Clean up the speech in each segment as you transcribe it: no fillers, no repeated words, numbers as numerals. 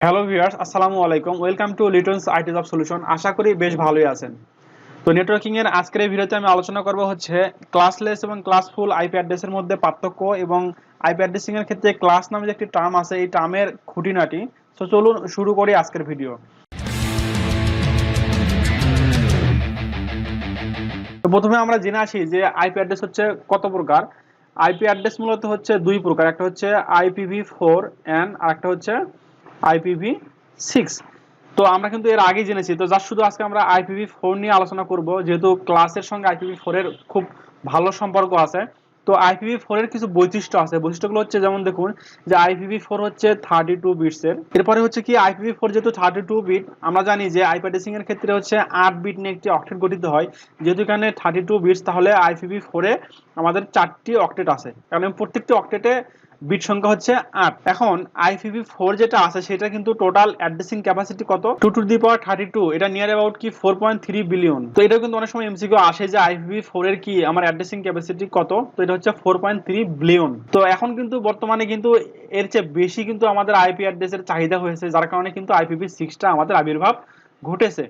Hello viewers, আসসালামু আলাইকুম। Welcome to Liton's IT job solution. আশা করি বেশ ভালোই আছেন। তো নেটওয়ার্কিং এর আজকের এই ভিডিওতে আমি আলোচনা করব হচ্ছে ক্লাসলেস এবং ক্লাসফুল আইপি অ্যাড্রেসের মধ্যে পার্থক্য এবং আইপি অ্যাড্রেসিং এর ক্ষেত্রে ক্লাস নামে যে একটি টার্ম আছে এই টার্মের খুঁটিনাটি। তো চলুন শুরু করি আজকের ভিডিও। তো প্রথমে আমরা জেনে আসি যে আইপি অ্যাড্রেস হচ্ছে কত প্রকার। আইপি অ্যাড্রেস মূলত হচ্ছে দুই প্রকার, একটা হচ্ছে IPv4 এন্ড আরেকটা হচ্ছে IPv6। তো আমরা কিন্তু এর আগে জেনেছি, তো জাস্ট শুধু আজকে আমরা IPv4 নিয়ে আলোচনা করব, যেহেতু ক্লাসের সঙ্গে IPv4 এর খুব ভালো সম্পর্ক আছে। তো IPv4 এর কিছু বৈশিষ্ট্য আছে, বৈশিষ্ট্যগুলো হচ্ছে যেমন দেখুন যে IPv4 হচ্ছে 32 বিটস এর। এরপরে হচ্ছে কি IPv4 যেহেতু 32 বিট, আমরা জানি যে আইপি অ্যাড্রেসিং এর ক্ষেত্রে হচ্ছে 8 বিট নিয়ে একটি অক্টেট গঠিত হয়। যেহেতু এখানে 32 বিটস, তাহলে IPv4 এ আমাদের 4টি অক্টেট আছে, কারণ প্রত্যেকটি অক্টেটে বিট সংখ্যা হচ্ছে 8। এখন IPv4 যেটা আছে সেটা কিন্তু টোটাল অ্যাড্রেসিং ক্যাপাসিটি কত, 2 টু দি পাওয়ার 32, এটা নিয়ার অ্যাবাউট কি 4.3 বিলিয়ন। তো এটা কিন্তু অনেক সময় এমসিকিউ আসে যে IPv4 এর কি আমার অ্যাড্রেসিং ক্যাপাসিটি কত, তো এটা হচ্ছে 4.3 বিলিয়ন। তো এখন কিন্তু বর্তমানে কিন্তু এর চেয়ে বেশি কিন্তু আমাদের আইপি অ্যাড্রেসের চাহিদা হয়েছে, যার কারণে কিন্তু IPv6 টা আমাদের আবির্ভাব ঘটেছে।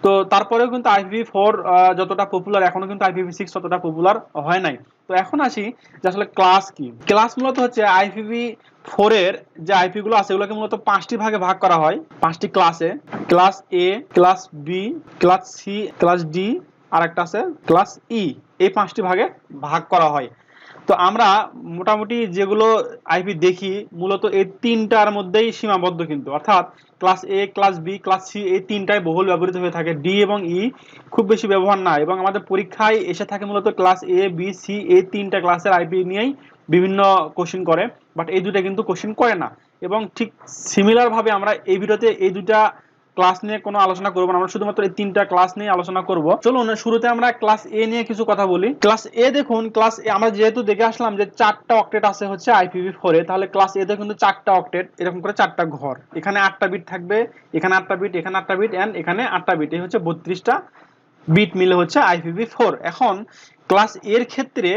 তো তারপরেও কিন্তু IPv4 যতটা পপুলার, এখনো কিন্তু IPv6 ততটা পপুলার হয় নাই। তো এখন আসি যে আসলে ক্লাস কি। ক্লাস মূলত হচ্ছে IPv4 এর যে আইপি গুলো আছে এগুলোকে মূলত 5টি ভাগে ভাগ করা হয়, 5টি ক্লাসে। Class A, class B, class C, class D, আর একটা আছে ক্লাস ই। এই 5টি ভাগে ভাগ করা হয়। তো আমরা মোটামুটি যেগুলো আইপি দেখি মূলত এই তিনটার মধ্যেই সীমাবদ্ধ, কিন্তু অর্থাৎ class A, class B, class C এই তিনটাই বহুল ব্যবহৃত হয়ে থাকে। ডি এবং ই খুব বেশি ব্যবহার না, এবং আমাদের পরীক্ষায় এসে থাকে মূলত ক্লাস এ, বি, সি এই তিনটা ক্লাসের আইপি নিয়েই বিভিন্ন কোশ্চেন করে, বাট এই দুটা কিন্তু কোশ্চেন করে না। এবং ঠিক সিমিলার ভাবে আমরা এই ভিডিওতে এই দুটা ক্লাস নিয়ে কোনো আলোচনা করব না, আমরা শুধুমাত্র এই তিনটা ক্লাস নিয়ে আলোচনা করব। চলুন শুরুতে আমরা ক্লাস এ নিয়ে কিছু কথা বলি। ক্লাস এ দেখুন, ক্লাস এ আমরা যেহেতু দেখে আসলাম যে 4টা অক্টেট আছে হচ্ছে IPv4 এ, তাহলে ক্লাস এ তে কিন্তু 4টা অক্টেট, এরকম করে 4টা ঘর। এখানে 8টা বিট থাকবে, এখানে 8টা বিট, এখানে 8টা বিট এন্ড এখানে 8টা বিট, এই হচ্ছে 32টা বিট মিলে হচ্ছে IPv4। এখন ক্লাস এর ক্ষেত্রে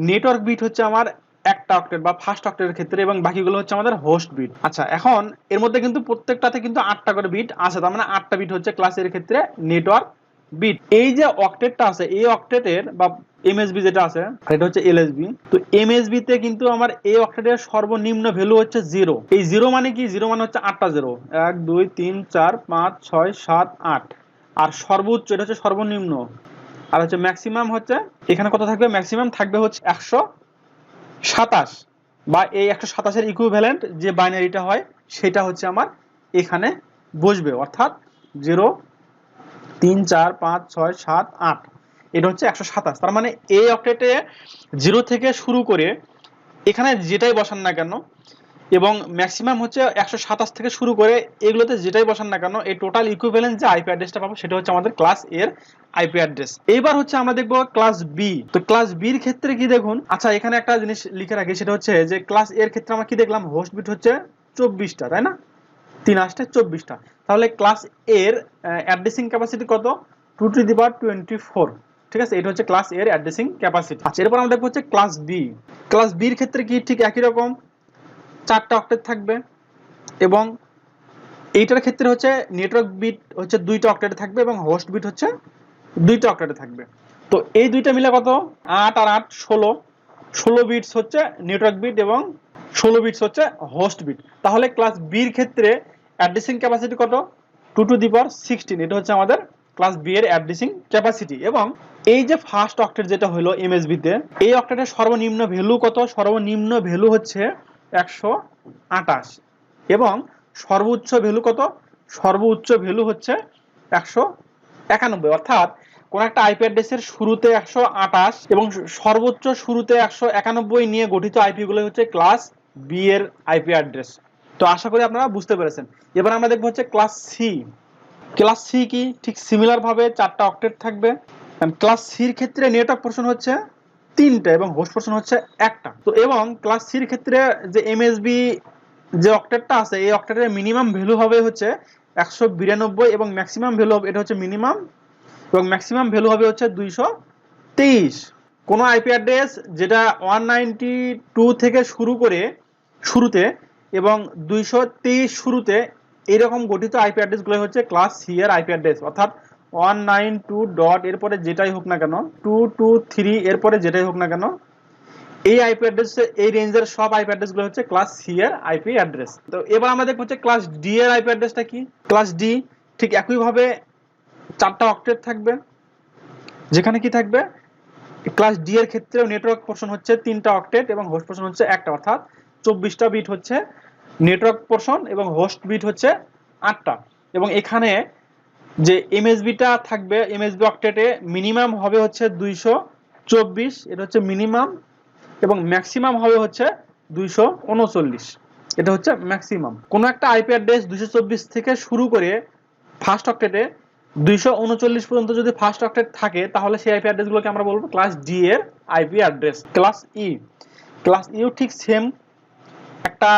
নেটওয়ার্ক বিট হচ্ছে আমার একটা অক্টেট বা ফার্স্ট অক্টেটের ক্ষেত্রে, এবং বাকিগুলো হচ্ছে আমাদের হোস্ট বিট। আচ্ছা, এখন এর মধ্যে কিন্তু প্রত্যেকটাতে কিন্তু 8টা করে বিট আছে, তার মানে 8টা বিট হচ্ছে ক্লাস এর ক্ষেত্রে নেটওয়ার্ক বিট। এই যে অক্টেটটা আছে এই অক্টেটের বা এমএসবি যেটা আছে এটা হচ্ছে এলএসবি। তো এমএসবি তে কিন্তু আমার এই অক্টেটের সর্বনিম্ন ভ্যালু হচ্ছে 0। এই 0 মানে কি, 0 মানে হচ্ছে 8টা 0, 1 2 3 4 5 6 7 8। আর সর্বোচ্চ এটা হচ্ছে সর্বনিম্ন, আর হচ্ছে ম্যাক্সিমাম হচ্ছে এখানে কত থাকবে, ম্যাক্সিমাম থাকবে হচ্ছে 127, বা এই 127 এর ইকুইভ্যালেন্ট যে বাইনারিটা হয় সেটা হচ্ছে আমার এখানে বসবে, অর্থাৎ 0 3 4 5 6 7 8, এটা হচ্ছে 127। তার মানে এই অক্টেটে 0 থেকে শুরু করে এখানে যেটাই বসান না কেন, এবং ম্যাক্সিমাম হচ্ছে 127 থেকে শুরু করে এগুলোতে যেটাই বসান না কেন, এই টোটাল ইকুইভ্যালেন্ট যে আইপি অ্যাড্রেসটা পাবো সেটা হচ্ছে আমাদের ক্লাস এর আইপি অ্যাড্রেস। এইবার হচ্ছে আমরা দেখবো ক্লাস বি। তো ক্লাস বি এর ক্ষেত্রে কি দেখুন, আচ্ছা এখানে একটা জিনিস লিখে রাখি, সেটা হচ্ছে যে ক্লাস এর ক্ষেত্রে আমরা কি দেখলাম, হোস্ট বিট হচ্ছে 24টা, তাই না, 3 আসতে 24টা। তাহলে ক্লাস এর অ্যাড্রেসিং ক্যাপাসিটি কত, 2 টু দি পাওয়ার 24। ঠিক আছে, এটা হচ্ছে ক্লাস এর অ্যাড্রেসিং ক্যাপাসিটি। আচ্ছা, এরপর আমরা দেখবো হচ্ছে ক্লাস বি। ক্লাস বি এর ক্ষেত্রে কি ঠিক একই রকম, 4টা অক্টেট থাকবে, এবং এইটার ক্ষেত্রে হচ্ছে নেটওয়ার্ক বিট হচ্ছে 2টা অক্টেটে থাকবে এবং হোস্ট বিট হচ্ছে 2টা অক্টেটে থাকবে। তো এই দুইটা মিলে কত, 8 আর 8 16, 16 বিটস হচ্ছে নেটওয়ার্ক বিট এবং 16 বিটস হচ্ছে হোস্ট বিট। তাহলে ক্লাস বি এর ক্ষেত্রে অ্যাড্রেসিং ক্যাপাসিটি কত, 2 টু দি পাওয়ার 16, এটা হচ্ছে আমাদের ক্লাস বি এর অ্যাড্রেসিং ক্যাপাসিটি। এবং এই যে ফার্স্ট অক্টেট যেটা হলো এমএসবি তে, এই অক্টেটের সর্বনিম্ন ভ্যালু কত, সর্বনিম্ন ভ্যালু হচ্ছে 128, এবং সর্বোচ্চ ভ্যালু কত, সর্বোচ্চ ভ্যালু হচ্ছে 191। অর্থাৎ কোন একটা আইপি অ্যাড্রেসের শুরুতে 128 এবং সর্বোচ্চ শুরুতে 191 নিয়ে গঠিত আইপি গুলো হচ্ছে ক্লাস বি এর আইপি অ্যাড্রেস। তো আশা করি আপনারা বুঝতে পেরেছেন। এবার আমরা দেখবো হচ্ছে ক্লাস সি। ক্লাস সি কি, ঠিক সিমিলার ভাবে 4টা অক্টেট থাকবে। ক্লাস সির ক্ষেত্রে নেটওয়ার্ক পোর্শন হচ্ছে 3টা এবং হোস্ট পোর্শন হচ্ছে 1টা। তো এবং ক্লাস সির ক্ষেত্রে যে এমএসবি যে অক্টেটটা আছে এই অক্টেটের মিনিমাম ভ্যালু হবে হচ্ছে 192, এবং ম্যাক্সিমাম ভ্যালু হবে, এটা হচ্ছে মিনিমাম, এবং ম্যাক্সিমাম ভ্যালু হবে হচ্ছে 223। কোন আইপি অ্যাড্রেস যেটা 192 থেকে শুরু করে শুরুতে এবং 223 শুরুতে এরকম গঠিত আইপি অ্যাড্রেস গুলো হচ্ছে ক্লাস সি এর আইপি অ্যাড্রেস, অর্থাৎ 192 ডট এরপরে যেটাই হোক না কেন, 223 এরপরে যেটাই হোক না কেন, এই আইপি অ্যাড্রেস, এই রেঞ্জের সব আইপি অ্যাড্রেস গুলো হচ্ছে ক্লাস সি এর আইপি অ্যাড্রেস। তো এবার আমরা দেখব হচ্ছে ক্লাস ডি এর আইপি অ্যাড্রেসটা কি। ক্লাস ডি ঠিক একই ভাবে 4টা অক্টেট থাকবে, যেখানে কি থাকবে, ক্লাস ডি এর ক্ষেত্রেও নেটওয়ার্ক পোর্শন হচ্ছে 3টা অক্টেট এবং হোস্ট পোর্শন হচ্ছে একটা, অর্থাৎ 24টা বিট হচ্ছে নেটওয়ার্ক পোর্শন এবং হোস্ট বিট হচ্ছে 8টা। এবং এখানে যে এমএসবিটা থাকবে, এমএসবি অক্টেটে মিনিমাম হবে হচ্ছে 224, এটা হচ্ছে মিনিমাম, এবং ম্যাক্সিমাম হবে হচ্ছে 239, এটা হচ্ছে ম্যাক্সিমাম। কোন একটা আইপি অ্যাড্রেস 224 থেকে শুরু করে ফার্স্ট অক্টেটে 239 পর্যন্ত যদি ফার্স্ট অক্টেট থাকে, তাহলে সেই আইপি অ্যাড্রেসগুলোকে আমরা বলবো ক্লাস ডি এর IP address. Class E, class ইও ঠিক সেম, একটা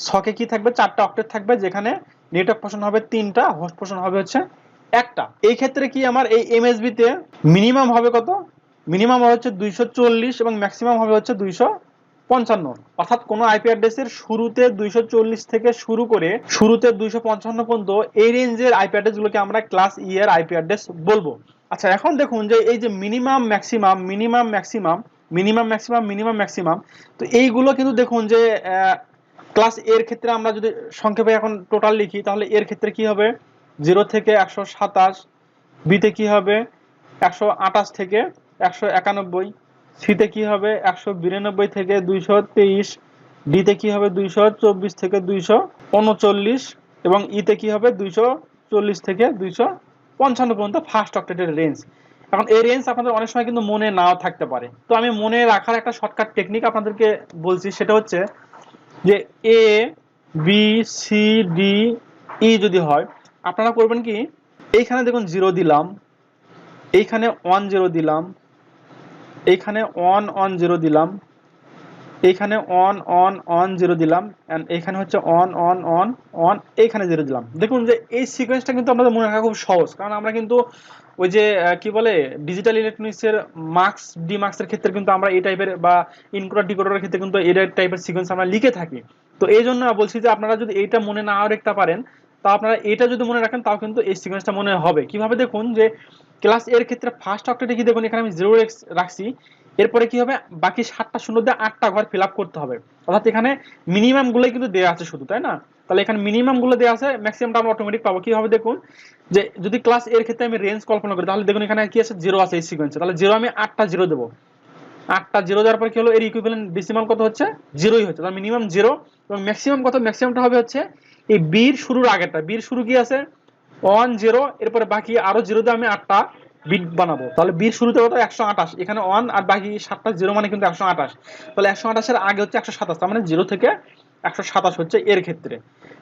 সকে কি থাকবে, 4টা অক্টেট থাকবে, যেখানে নেটওয়ার্ক পোর্শন হবে 3টা, হোস্ট পোর্শন হবে হচ্ছে একটা। এই ক্ষেত্রে কি আমার এই এমএসবি তে মিনিমাম হবে কত, মিনিমাম হবে হচ্ছে 240 এবং ম্যাক্সিমাম হবে হচ্ছে 255, অর্থাৎ কোন আইপি অ্যাড্রেসের শুরুতে 240 থেকে শুরু করে শুরুতে 255 পর্যন্ত এই রেঞ্জের আইপি অ্যাড্রেসগুলোকে আমরা ক্লাস ই এর আইপি অ্যাড্রেস বলবো। আচ্ছা, এখন দেখুন যে এই যে minimum maximum minimum maximum minimum maximum minimum maximum, তো এইগুলো কিন্তু দেখুন যে ক্লাস এর ক্ষেত্রে আমরা যদি সংক্ষেপে এখন টোটাল লিখি, তাহলে এর ক্ষেত্রে কি হবে 0 থেকে 127, বিতে কি হবে 128 থেকে 191, সিতে কি হবে 192 থেকে 223, ডিতে কি হবে 224 থেকে 239, এবং ইতে কি হবে 240 থেকে 255 পর্যন্ত ফার্স্ট অক্টেটের রেঞ্জ। এখন এই রেঞ্জ আপনাদের অনেক সময় কিন্তু মনে নাও থাকতে পারে, তো আমি মনে রাখার একটা শর্টকাট টেকনিক আপনাদেরকে বলছি, সেটা হচ্ছে যে A B C D E যদি হয়, আপনারা করবেন কি, এইখানে দেখুন 0 দিলাম, এইখানে 10 দিলাম, এইখানে 110 দিলাম, এইখানে 110 দিলাম, এন্ড এইখানে হচ্ছে 1 এইখানে 0 দিলাম। দেখুন যে এই সিকোয়েন্সটা কিন্তু আমাদের মনে রাখা খুব সহজ, কারণ আমরা কিন্তু ওই যে কি বলে ডিজিটাল ইলেকট্রনিক্স এর মার্কস ডি মার্কস এর ক্ষেত্রে কিন্তু আমরা এই টাইপের, বা ইনকোডার ডিকোডারের ক্ষেত্রে কিন্তু এই টাইপের সিকোয়েন্স আমরা লিখে থাকি। তো এই জন্য বলছি যে আপনারা যদি এইটা মনে নাও রাখতে পারেন, তা আপনারা এটা যদি মনে রাখেন, তাও কিন্তু এই সিকোয়েন্সটা মনে হবে। কিভাবে দেখুন যে ক্লাস এর ক্ষেত্রে ফার্স্ট অক্টেটে কি দেখুন, এখানে আমি 0 রাখছি, এরপরে কি হবে, বাকি 7টা শূন্য দিয়ে 8টা ঘর ফিল আপ করতে হবে, অর্থাৎ এখানে মিনিমাম গুলোই কিন্তু দেওয়া আছে শুধু, তাই না? তাহলে এখানে মিনিমাম গুলো দেওয়া আছে, ম্যাক্সিমামটা আমরা অটোমেটিক পাবো। কিভাবে দেখুন যে যদি ক্লাস এর ক্ষেত্রে আমি রেঞ্জ কল্পনা করি, তাহলে দেখুন এখানে কি আছে 0 আছে এই সিকোয়েন্সে, তাহলে 0 আমি 8টা 0 দেবো, 8টা 0 দেওয়ার পর কি হলো, এর ইকুইভ্যালেন্ট ডেসিমাল কত হচ্ছে 0ই হচ্ছে, তাহলে মিনিমাম 0, এবং ম্যাক্সিমাম কত, ম্যাক্সিমামটা হবে হচ্ছে এই বির শুরুর আগেরটা, বির শুরু কি আছে 1 0, এরপরে বাকি আরো 0 দিয়ে আমি 8টা বিট বানাবো, তাহলে বির শুরুতে কত 128, এখানে 1 আর বাকি 7টা 0 মানে কিন্তু 128, তাহলে 128 এর আগে হচ্ছে 127, তার মানে 0 থেকে 127 হচ্ছে এর ক্ষেত্রে।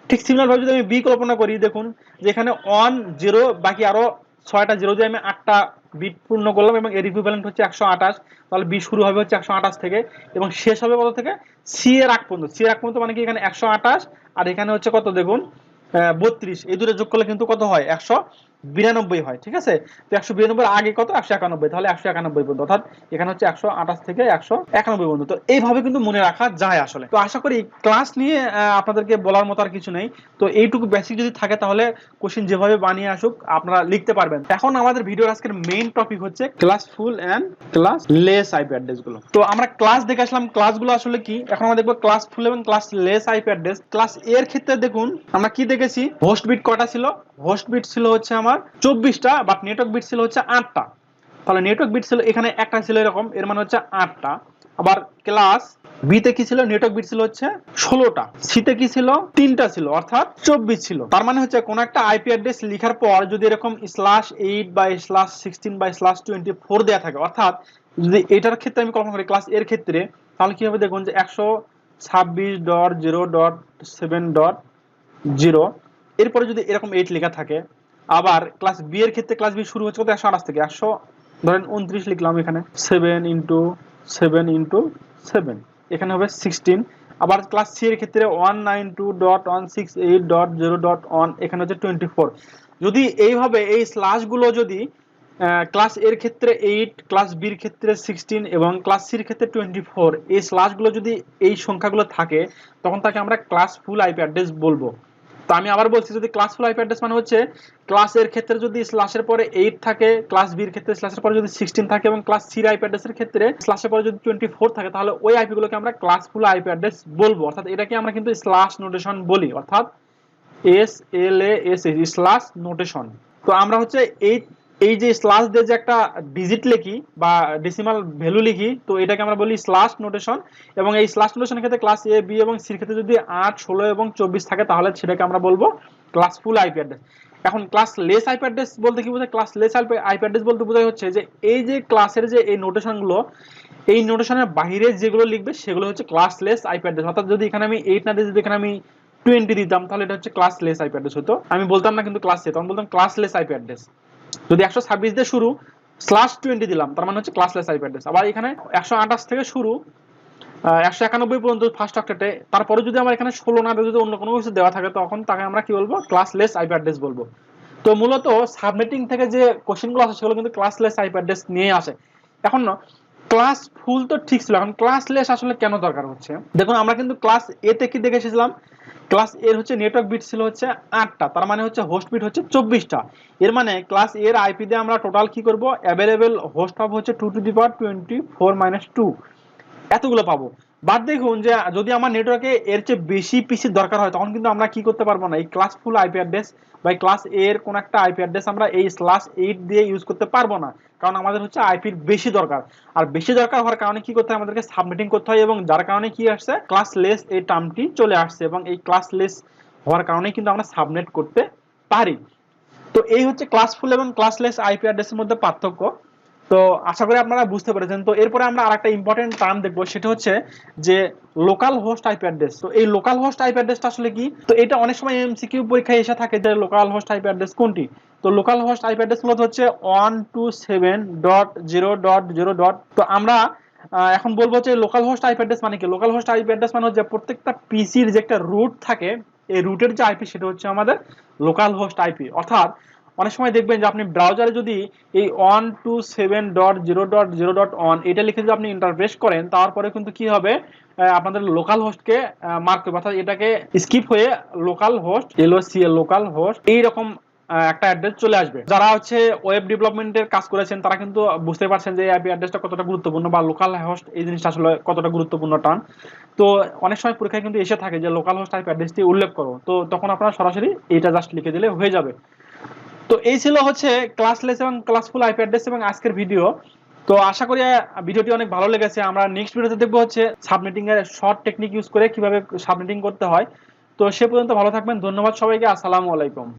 ঠিক সিমিলার ভাবে যদি আমি বি কল্পনা করি, দেখুন যে এখানে 1 0 বাকি আরো 6টা 0 দিয়ে আমি 8টা বিট পূর্ণ করলাম, এবং এর ইকুইভ্যালেন্ট হচ্ছে 128, তাহলে বি শুরু হবে হচ্ছে 128 থেকে এবং শেষ হবে কত থেকে, সি এর আগ পর্যন্ত। সি এর আগ পর্যন্ত মানে কি এখানে 128 আর এখানে হচ্ছে কত দেখুন 32, এই দুটো যোগ করলে কিন্তু কত হয় 192 হয়, ঠিক আছে? তো 192 আগে কত 191, তাহলে 191 পর্যন্ত, অর্থাৎ এখানে হচ্ছে 128 থেকে 191 পর্যন্ত। তো এইভাবে কিন্তু মনে রাখা যায় আসলে। তো আশা করি ক্লাস নিয়ে আপনাদেরকে বলার মতো আর কিছু নেই। তো এইটুকু বেসিক যদি থাকে, তাহলে কোশ্চেন যেভাবে বানিয়ে আসুক আপনারা লিখতে পারবেন। এখন আমাদের ভিডিওর আজকের মেইন টপিক হচ্ছে classful and classless IP address গুলো। তো আমরা ক্লাস দেখে আসলাম, ক্লাসগুলো আসলে কি, এখন আমরা দেখবো ক্লাস ফুল এবং class less IP address. Class এর ক্ষেত্রে দেখুন আমরা কি দেখেছি, হোস্ট বিট কটা ছিল, হোস্ট বিট ছিল হচ্ছে আমার 24টা, বাট নেটওয়ার্ক বিট ছিল হচ্ছে 8টা, তাহলে নেটওয়ার্ক বিট ছিল এখানে একটা ছিল এরকম, এর মানে হচ্ছে 8টা। আবার ক্লাস বি তে কি ছিল, নেটওয়ার্ক বিট ছিল হচ্ছে 16টা, সি তে কি ছিল 3টা ছিল, অর্থাৎ 24 ছিল। তার মানে হচ্ছে কোন একটা আইপি অ্যাড্রেস লেখার পর যদি এরকম /8 বা /16 বা /24 দেয়া থাকে, অর্থাৎ যদি এটার ক্ষেত্রে আমি কল্পনা করি ক্লাস এর ক্ষেত্রে, তাহলে কি হবে দেখুন যে 126.0.7.0, এরপরে যদি এরকম 8 লেখা থাকে। আবার ক্লাস বি এর ক্ষেত্রে, ক্লাস বি শুরু হচ্ছে কত 128 থেকে, 100 ধরেন 29 লিখলাম, এখানে 7 × 7 × 7, এখানে হবে 16। আবার ক্লাস সি এর ক্ষেত্রে 192.168.0.1, এখানে হচ্ছে 24। যদি এইভাবে এই স্ল্যাশ গুলো যদি ক্লাস এর ক্ষেত্রে 8, ক্লাস বি এর ক্ষেত্রে 16 এবং ক্লাস সি এর ক্ষেত্রে 24, এই স্ল্যাশ গুলো যদি এই সংখ্যাগুলো থাকে, তখন তাকে আমরা ক্লাস ফুল আইপি অ্যাড্রেস বলবো। তো আমি আবার বলছি, যদি ক্লাসফুল আইপি অ্যাড্রেস মানে হচ্ছে ক্লাসের ক্ষেত্রে যদি স্ল্যাশের পরে 8 থাকে, ক্লাস বির ক্ষেত্রে স্ল্যাশের পরে যদি 16 থাকে, এবং ক্লাস সি আইপি অ্যাড্রেসের ক্ষেত্রে স্ল্যাশের পরে যদি 24 থাকে, তাহলে ওই আইপি গুলোকে আমরা ক্লাসফুল আইপি অ্যাড্রেস বলবো। অর্থাৎ এটাকে আমরা কিন্তু স্ল্যাশ নোটেশন বলি, অর্থাৎ SLASH স্ল্যাশ নোটেশন। তো আমরা হচ্ছে এই যে স্ল্যাশ দিয়ে যে একটা ডিজিট লিখি বা ডেসিমাল ভ্যালু লিখি, তো এটাকে আমরা বলি স্ল্যাশ নোটেশন। এবং এই স্ল্যাশ নোটেশনের ক্ষেত্রে ক্লাস এ, বি এবং সির ক্ষেত্রে যদি 8, 16 এবং 24 থাকে, তাহলে সেটাকে আমরা বলবো ক্লাসফুল আইপি অ্যাড্রেস। এখন ক্লাসলেস আইপি অ্যাড্রেস বলতে কি বোঝায়? ক্লাসলেস আইপি অ্যাড্রেস বলতে বোঝায় হচ্ছে যে এই যে ক্লাসের যে এই নোটেশনগুলো, এই নোটেশনের বাইরে যেগুলো লিখবে সেগুলো হচ্ছে ক্লাসলেস আইপি অ্যাড্রেস। অর্থাৎ যদি এখানে আমি 8 না দিয়ে যদি এখানে আমি 20 দিতাম, তাহলে এটা হচ্ছে ক্লাসলেস আইপি অ্যাড্রেস হতো। আমি বলতাম না কিন্তু ক্লাস এ, তখন বলতাম ক্লাসলেস আইপি অ্যাড্রেস। যদি 126 দিয়ে শুরু /20 দিলাম, তার মানে হচ্ছে ক্লাসলেস আইপি অ্যাড্রেস। আবার এখানে 128 থেকে শুরু 191 পর্যন্ত ফার্স্ট অক্টেটে, তারপরে যদি আমার এখানে 16 না দিয়ে যদি অন্য কোনো কিছু দেওয়া থাকে, তখন তাকে আমরা কি বলবো? ক্লাসলেস আইপি অ্যাড্রেস বলবো। তো মূলত সাবনেটিং থেকে যে কোশ্চেনগুলো আসে সেগুলো কিন্তু ক্লাসলেস আইপি অ্যাড্রেস নিয়ে আসে। এখন ক্লাস ফুল তো ঠিক ছিল, এখন ক্লাসলেস আসলে কেন দরকার হচ্ছে? দেখুন, আমরা কিন্তু ক্লাস এ তে কি দেখে এসেছিলাম? ক্লাস এর হচ্ছে নেটওয়ার্ক বিট ছিল হচ্ছে 8টা, তার মানে হচ্ছে হোস্ট বিট হচ্ছে 24টা। এর মানে ক্লাস এর আইপি দিয়ে আমরা টোটাল কি করব? অ্যাভেলেবল হোস্ট পাবো হচ্ছে 2 টু দি পাওয়ার 24 - 2, এতগুলো পাবো। বাট দেখুন যে যদি আমার নেটওয়ার্কে এর চেয়ে বেশি পিসি দরকার হয়, তখন কিন্তু আমরা কি করতে পারবো না, এই ক্লাসফুল আইপি অ্যাড্রেস বা ক্লাস এর কোন একটা আইপি অ্যাড্রেস আমরা এই /8 দিয়ে ইউজ করতে পারবো না, কারণ আমাদের হচ্ছে আইপির বেশি দরকার। আর বেশি দরকার হওয়ার কারণে কি করতে হয়? আমাদেরকে সাবনেটিং করতে হয়, এবং যার কারণে কি আসছে? ক্লাসলেস এই টার্মটি চলে আসছে, এবং এই ক্লাসলেস হওয়ার কারণে কিন্তু আমরা সাবনেট করতে পারি। তো এই হচ্ছে ক্লাসফুল এবং ক্লাসলেস আইপি অ্যাড্রেসের মধ্যে পার্থক্য। তো আশা করি আপনারা বুঝতে পেরেছেন। তো এরপরে আমরা আরেকটা ইম্পর্টেন্ট টার্ম দেখবো, সেটা হচ্ছে যে লোকাল হোস্ট আইপি অ্যাড্রেস। তো এই লোকাল হোস্ট আইপি অ্যাড্রেসটা আসলে কি? তো এটা অনেক সময় এমসিকিউ পরীক্ষায় এসে থাকে যে লোকাল হোস্ট আইপি অ্যাড্রেস কোনটি। তো লোকাল হোস্ট আইপি অ্যাড্রেস মূলত হচ্ছে 127.0.0. তো আমরা এখন বলবো যে লোকাল হোস্ট আইপি অ্যাড্রেস মানে কি? লোকাল হোস্ট আইপি অ্যাড্রেস মানে হচ্ছে প্রত্যেকটা পিসির যে একটা রুট থাকে, এই রুটের যে আইপি সেটা হচ্ছে আমাদের লোকাল হোস্ট আইপি। অর্থাৎ অনেক সময় দেখবেন যে আপনি ব্রাউজারে যদি এই 127.0.0.1 এটা লিখে যদি আপনি ইন্টারপ্রেস করেন, তারপরে কিন্তু কি হবে? আপনাদের লোকাল হোস্টকে মার্ক করবে, অর্থাৎ এটাকে স্কিপ হয়ে local host LOCL local host এইরকম একটা অ্যাড্রেস চলে আসবে। যারা হচ্ছে ওয়েব ডেভেলপমেন্টের কাজ করেছেন তারা কিন্তু বুঝতে পারছেন যে আইপি অ্যাড্রেসটা কতটা গুরুত্বপূর্ণ, বা লোকাল হোস্ট এই জিনিসটা আসলে কতটা গুরুত্বপূর্ণ টার্ম। তো অনেক সময় পরীক্ষায় কিন্তু এসে থাকে যে লোকাল হোস্ট আইপি অ্যাড্রেসটি উল্লেখ করো, তো তখন আপনারা সরাসরি এটা জাস্ট লিখে দিলে হয়ে যাবে। তো এই ছিল হচ্ছে ক্লাসলেস এবং ক্লাসফুল আইপি অ্যাড্রেস এবং আজকের ভিডিও। তো আশা করি ভিডিওটি অনেক ভালো লেগেছে। আমরা নেক্সট ভিডিওতে দেখবো হচ্ছে সাবনেটিং এর শর্ট টেকনিক ইউজ করে কিভাবে সাবনেটিং করতে হয়। তো সে পর্যন্ত ভালো থাকবেন। ধন্যবাদ সবাইকে। আসসালামু আলাইকুম।